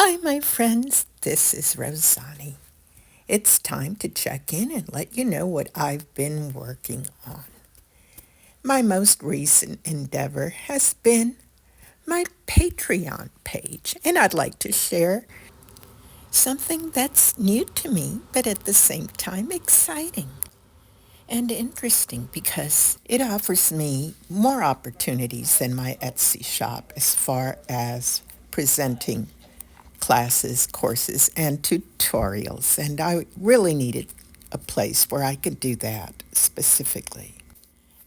Hi, my friends. This is Rozani. It's time to check in and let you know what I've been working on. My most recent endeavor has been my Patreon page, and I'd like to share something that's new to me, but at the same time exciting and interesting because it offers me more opportunities than my Etsy shop as far as presenting classes, courses, and tutorials, and I really needed a place where I could do that specifically.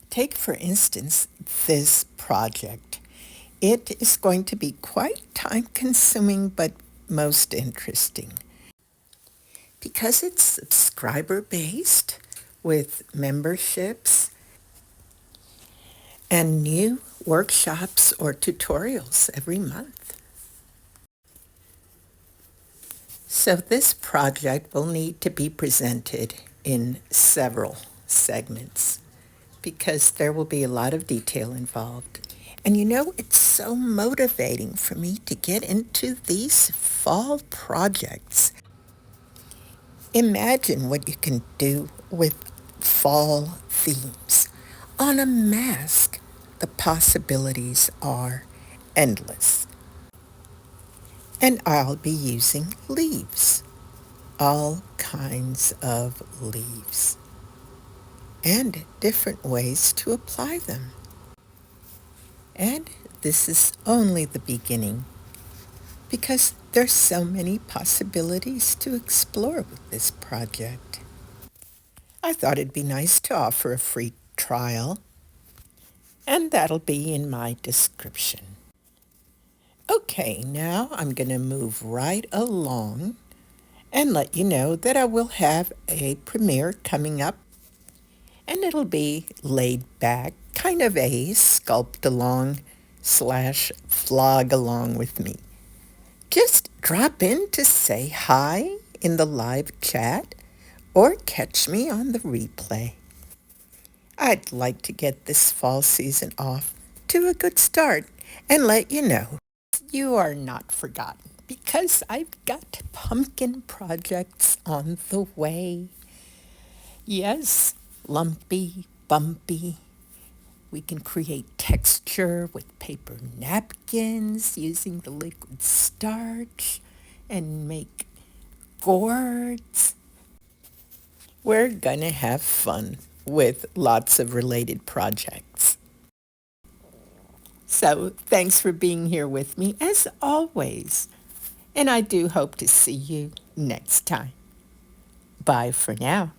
Take, for instance, this project. It is going to be quite time-consuming, but most interesting because it's subscriber-based with memberships and new workshops or tutorials every month. So this project will need to be presented in several segments because there will be a lot of detail involved. And it's so motivating for me to get into these fall projects. Imagine what you can do with fall themes. On a mask, the possibilities are endless. And I'll be using leaves. All kinds of leaves and different ways to apply them. And this is only the beginning because there's so many possibilities to explore with this project. I thought it'd be nice to offer a free trial, and that'll be in my description. Okay, now I'm going to move right along and let you know that I will have a premiere coming up. And it'll be laid back, kind of a sculpt along / vlog along with me. Just drop in to say hi in the live chat or catch me on the replay. I'd like to get this fall season off to a good start and let you know you are not forgotten because I've got pumpkin projects on the way. Yes, lumpy, bumpy. We can create texture with paper napkins using the liquid starch and make gourds. We're gonna have fun with lots of related projects. So thanks for being here with me as always. And I do hope to see you next time. Bye for now.